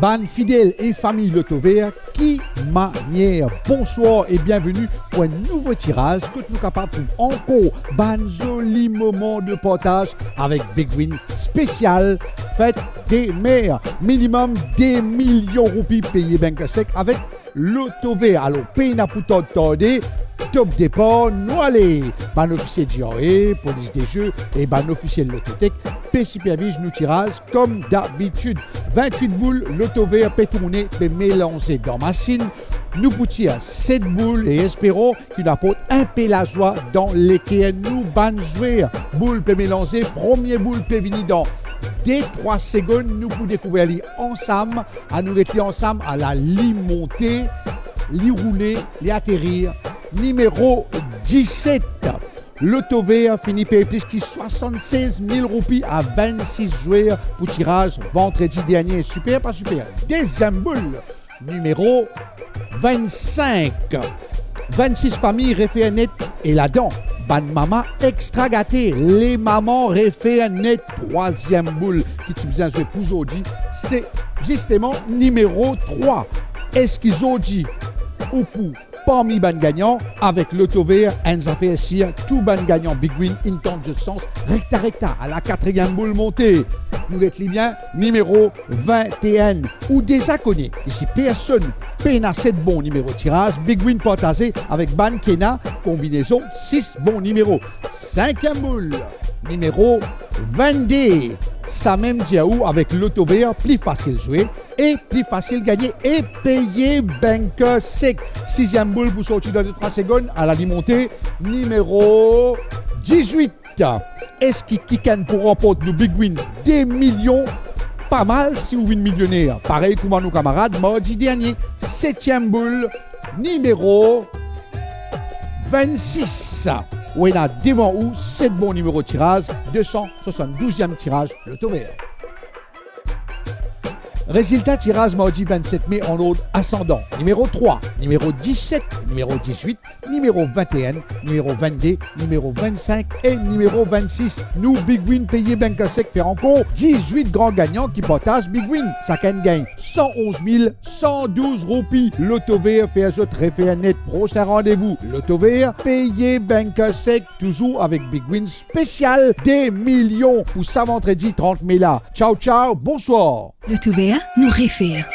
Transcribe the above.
Ban fidèle et famille Loto Vert, qui manière. Bonsoir et bienvenue pour un nouveau tirage que nous capables de encore ban joli moment de partage avec Big Win spécial fête des mères. Minimum des millions de roupies payés banque sec avec Loto Vert. Alors, paye n'a pas tordé. Top départ, nous allez. Ban officier GRE, police des jeux et ban officiel Lototech, P supervise nous tirage comme d'habitude. 28 boules, Loto Vert, peut tourner, peut mélanger dans machine. Nous poutions 7 boules et espérons qu'il apporte un peu la joie dans lesquelles nous ban jouer. Boule peut mélanger, premier boule peut venir dans. Dès 3 secondes, nous pouvons découvrir les ensemble, à nous rester ensemble à la lit monter, lit rouler, lit atterrir. Numéro 17. Loto Vert finit par plus que 76 000 roupies à 26 joueurs pour tirage vendredi dernier. Super, pas super. Deuxième boule. Numéro 25. 26 familles réfèrent net et là-dedans. Ban maman extra gâtée. Les mamans réfèrent net. Troisième boule qui tu besoin de jouer pour aujourd'hui. C'est justement numéro 3. Est-ce qu'ils ont dit ou pour parmi ban gagnant avec Loto Vert, un affaire sire, tout ban gagnant Big Win, intent de sens, recta à la quatrième boule montée. Nous êtes bien numéro 21 ou déjà connu. Ici personne peine à 7 bons numéros tirage. Big Win partagé avec Ban Kena, combinaison 6 bons numéros. Cinquième boule, numéro 22. Ça même diaou avec Loto Vert, plus facile jouer et plus facile gagner et payer banque sec. Sixième boule pour sortir dans 3 secondes à la montée, numéro 18. Est-ce qu'il kicken pour remporter nos Big Win des millions? Pas mal si vous win millionnaire. Pareil comme à nos camarades mardi dernier. Septième boule, numéro 26. On a devant où 7 bons numéros de tirage, 272e tirage Loto Vert. Résultat tirage mardi 27 mai en ordre ascendant. Numéro 3, numéro 17, numéro 18, numéro 21, numéro 22, numéro 25 et numéro 26. Nous, Big Win payé banque sec fait encore 18 grands gagnants qui partagent Big Win. Chacun gagne 111 112 roupies. Loto Vert fait un jeu très fait net. Prochain rendez-vous. Loto Vert payé banque sec toujours avec Big Win spécial des millions pour ça vendredi 30 mai là. Ciao, ciao, bonsoir. Loto Vert nous réfère.